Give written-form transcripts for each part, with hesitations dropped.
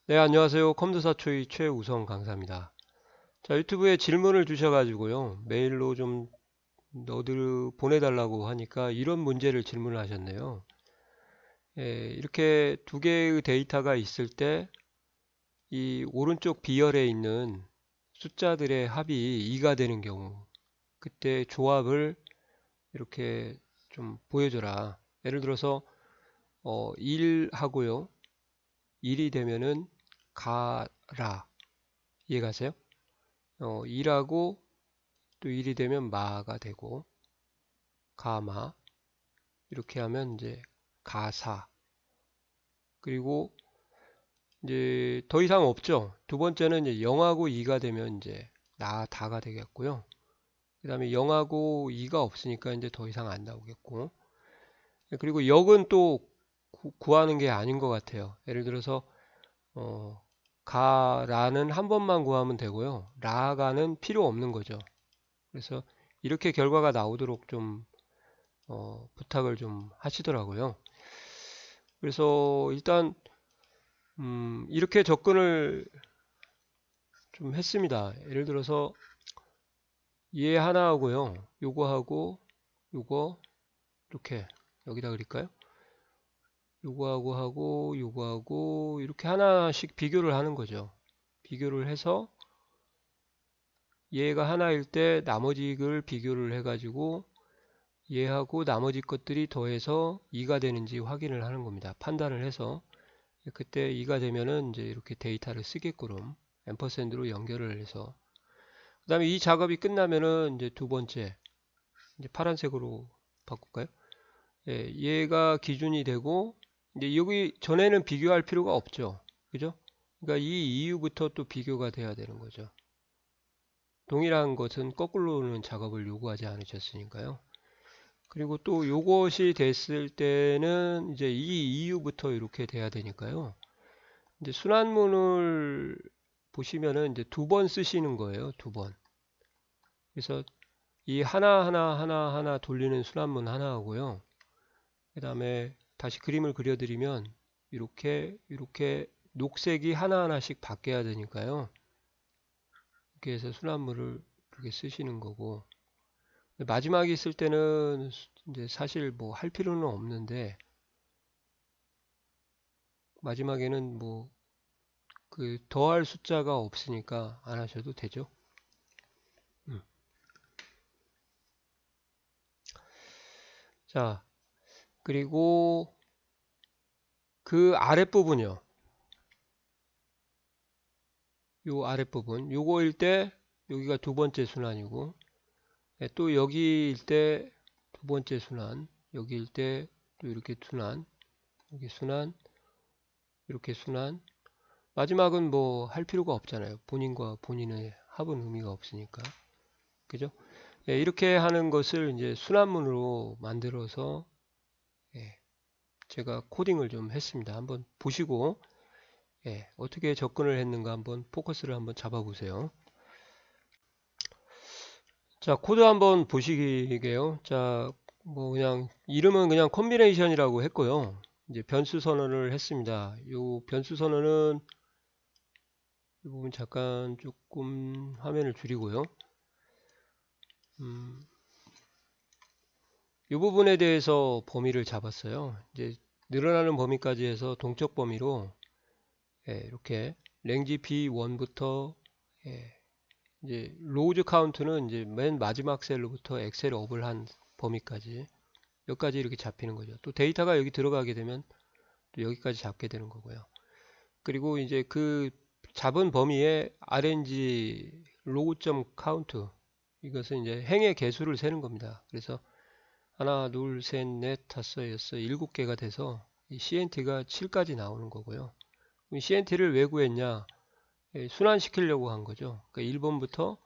네, 안녕하세요. 컴퓨터 초이 최우성 강사입니다. 자, 유튜브에 질문을 주셔가지고요. 메일로 좀 보내달라고 하니까 이런 문제를 질문을 하셨네요. 예, 이렇게 두 개의 데이터가 있을 때 이 오른쪽 비열에 있는 숫자들의 합이 2가 되는 경우, 그때 조합을 이렇게 좀 보여줘라. 예를 들어서 1 하고요. 1이 되면은 가라. 이해가세요? 2하고 또 1이 되면 마가 되고 가마 이렇게 하면 이제 가사 그리고 이제 더 이상 없죠. 두 번째는 이제 0하고 2가 되면 이제 나 다가 되겠고요. 그 다음에 0하고 2가 없으니까 이제 더 이상 안 나오겠고 그리고 역은 또 구하는 게 아닌 것 같아요. 예를 들어서 어, 가라는 한 번만 구하면 되고요. 라가는 필요 없는 거죠. 그래서 이렇게 결과가 나오도록 좀 부탁을 좀 하시더라고요. 그래서 일단 이렇게 접근을 좀 했습니다. 예를 들어서 얘 하나 하고요. 요거 하고 요거 이렇게 여기다 그릴까요? 요거 하고 요거 하고 이렇게 하나씩 비교를 하는 거죠. 비교를 해서 얘가 하나일 때 나머지를 비교를 해가지고 얘하고 나머지 것들이 더해서 2가 되는지 확인을 하는 겁니다. 판단을 해서 그때 2가 되면은 이제 이렇게 데이터를 쓰게끔 앰퍼샌드로 연결을 해서 그 다음에 이 작업이 끝나면은 이제 두 번째 이제 파란색으로 바꿀까요? 예, 얘가 기준이 되고 이제 여기 전에는 비교할 필요가 없죠. 그죠? 그러니까 이 이후부터 또 비교가 돼야 되는 거죠. 동일한 것은 거꾸로는 작업을 요구하지 않으셨으니까요. 그리고 또 요것이 됐을 때는 이제 이 이후부터 이렇게 돼야 되니까요. 이제 순환문을 보시면은 이제 두 번 쓰시는 거예요. 두 번. 그래서 이 하나 돌리는 순환문 하나 하고요. 그 다음에 다시 그림을 그려드리면 이렇게 녹색이 하나하나씩 바뀌어야 되니까요. 이렇게 해서 순환문을 이렇게 쓰시는 거고 마지막에 있을 때는 이제 사실 뭐 할 필요는 없는데 마지막에는 뭐 그 더할 숫자가 없으니까 안 하셔도 되죠. 음. 자, 그리고 그 아랫부분이요. 요 아랫부분. 요거일 때 여기가 두 번째 순환이고 또 여기일 때 두 번째 순환. 여기일 때 또 이렇게 순환. 여기 순환. 이렇게 순환. 마지막은 뭐 할 필요가 없잖아요. 본인과 본인의 합은 의미가 없으니까. 그죠? 예, 이렇게 하는 것을 이제 순환문으로 만들어서 예, 제가 코딩을 좀 했습니다. 한번 보시고 예, 어떻게 접근을 했는가 한번 포커스를 한번 잡아보세요. 자, 코드 한번 보시게요. 자, 뭐 그냥 이름은 그냥 콤비네이션이라고 했고요. 이제 변수 선언을 했습니다. 요 변수 선언은 이 부분 잠깐 조금 화면을 줄이고요. 이 부분에 대해서 범위를 잡았어요. 이제 늘어나는 범위까지 해서 동적 범위로 예, 이렇게 랭지 B1부터 예, 이제 로우즈 카운트는 이제 맨 마지막 셀로부터 엑셀 업을 한 범위까지 여기까지 이렇게 잡히는 거죠. 또 데이터가 여기 들어가게 되면 또 여기까지 잡게 되는 거고요. 그리고 이제 그 잡은 범위에 RNG 로우.count 이것은 이제 행의 개수를 세는 겁니다. 그래서 하나, 둘, 셋, 넷, 다섯, 여섯, 일곱 개가 돼서 이 CNT가 7까지 나오는 거고요. CNT를 왜 구했냐? 순환시키려고 한 거죠. 그러니까 1번부터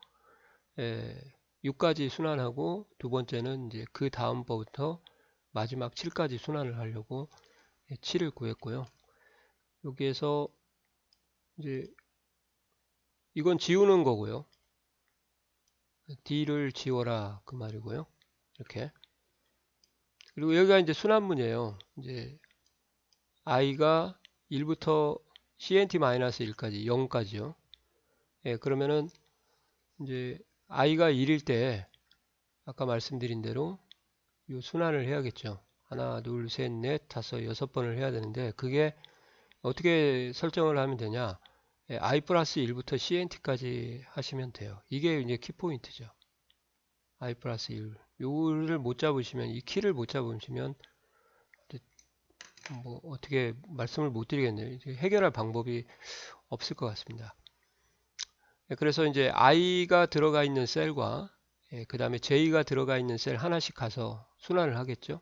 6까지 순환하고 두 번째는 이제 그 다음 번부터 마지막 7까지 순환을 하려고 7을 구했고요. 여기에서 이제 이건 지우는 거고요. D를 지워라 그 말이고요. 이렇게. 그리고 여기가 이제 순환문이에요. 이제 i가 1부터 CNT-1까지 0까지요. 예, 그러면은 이제 i가 1일 때 아까 말씀드린 대로 이 순환을 해야겠죠. 하나, 둘, 셋, 넷, 다섯, 여섯 번을 해야 되는데 그게 어떻게 설정을 하면 되냐? 예, i 플러스 1부터 CNT까지 하시면 돼요. 이게 이제 키포인트죠. i 플러스 1. 요거를 못 잡으시면, 이 키를 못 잡으시면 뭐 어떻게 말씀을 못 드리겠네요. 해결할 방법이 없을 것 같습니다. 예, 그래서 이제 i가 들어가 있는 셀과 그 다음에 j가 들어가 있는 셀 하나씩 가서 순환을 하겠죠.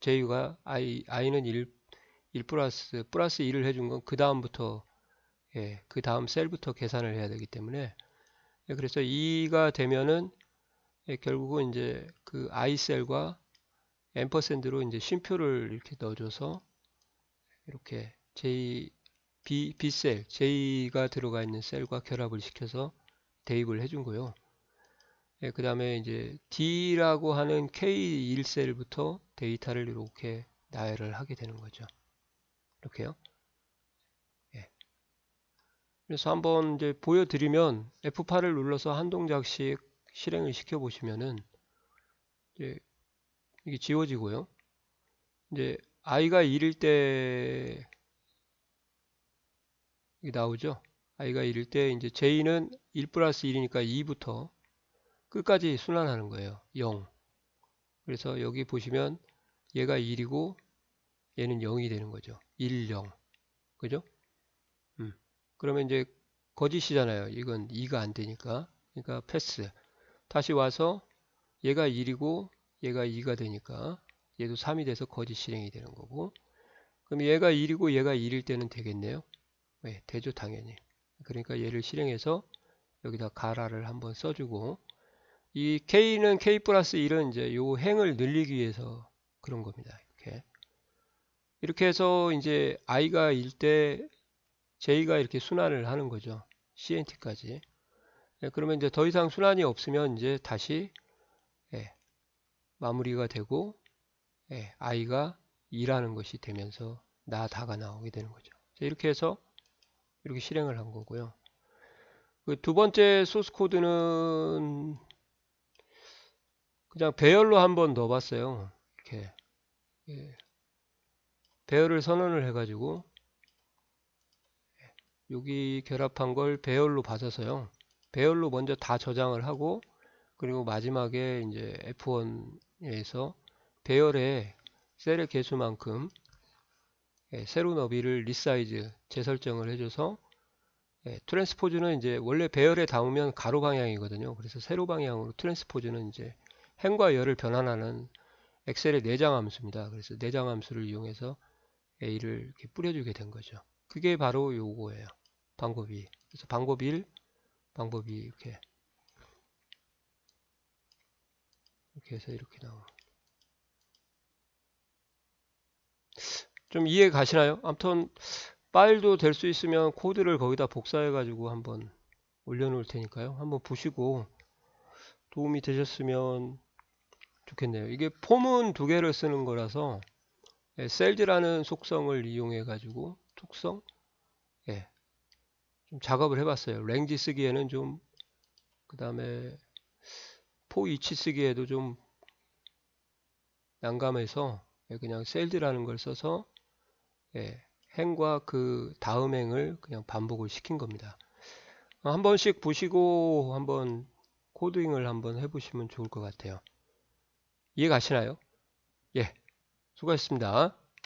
j가 i는 1 플러스 1을 해준 건 그 다음부터 그 다음 셀부터 계산을 해야 되기 때문에 그래서 2가 되면은 결국은 이제 그 i 셀과 앰퍼샌드로 이제 쉼표를 이렇게 넣어줘서 이렇게 B 셀, J가 들어가 있는 셀과 결합을 시켜서 대입을 해준 거요. 그 다음에 이제 D라고 하는 K1셀부터 데이터를 이렇게 나열을 하게 되는 거죠. 이렇게요. 예. 그래서 한번 이제 보여드리면 F8을 눌러서 한 동작씩 실행을 시켜 보시면은 이제 이게 지워지고요. 이제 i가 1일 때 이게 나오죠. i가 1일 때 이제 j는 1 플러스 1이니까 2부터 끝까지 순환하는 거예요. 0. 그래서 여기 보시면 얘가 1이고 얘는 0이 되는 거죠. 1, 0. 그죠? 그러면 이제 거짓이잖아요. 이건 2가 안 되니까. 그러니까 패스. 다시 와서 얘가 1이고 얘가 2가 되니까 얘도 3이 돼서 거짓 실행이 되는 거고. 그럼 얘가 1이고 얘가 1일 때는 되겠네요. 네, 되죠, 당연히. 그러니까 얘를 실행해서 여기다 가라를 한번 써주고, 이 k는 k 플러스 1은 이제 요 행을 늘리기 위해서 그런 겁니다. 이렇게 해서 이제 i가 1 때 j가 이렇게 순환을 하는 거죠. CNT까지. 그러면 이제 더 이상 순환이 없으면 이제 다시 마무리가 되고 i가 2라는 것이 되면서 다가 나오게 되는 거죠. 이렇게 해서 이렇게 실행을 한 거고요. 그 두 번째 소스 코드는 그냥 배열로 한번 넣어봤어요. 이렇게 배열을 선언을 해가지고 여기 결합한 걸 배열로 받아서요. 배열로 먼저 다 저장을 하고 그리고 마지막에 이제 F1에서 배열의 셀의 개수만큼 세로 너비를 리사이즈 재설정을 해줘서 트랜스포즈는 이제 원래 배열에 담으면 가로 방향이거든요. 그래서 세로 방향으로 트랜스포즈는 이제 행과 열을 변환하는 엑셀의 내장 함수입니다. 그래서 내장 함수를 이용해서 A를 이렇게 뿌려주게 된 거죠. 그게 바로 요거예요. 방법이. 그래서 방법 1, 방법 2 이렇게 해서 이렇게 나오는. 좀 이해 가시나요? 아무튼 파일도 될 수 있으면 코드를 거기다 복사해 가지고 한번 올려놓을 테니까요. 한번 보시고 도움이 되셨으면 좋겠네요. 이게 폼은 두 개를 쓰는 거라서 셀즈라는 속성을 이용해 가지고 속성 좀 작업을 해봤어요. 랭지 쓰기에는 좀 그 다음에 포 이치 쓰기에도 좀 난감해서 그냥 셀즈라는 걸 써서 행과 그 다음 행을 그냥 반복을 시킨 겁니다. 한 번씩 보시고 한번 코딩을 한번 해보시면 좋을 것 같아요. 이해 가시나요? 예, 수고하셨습니다.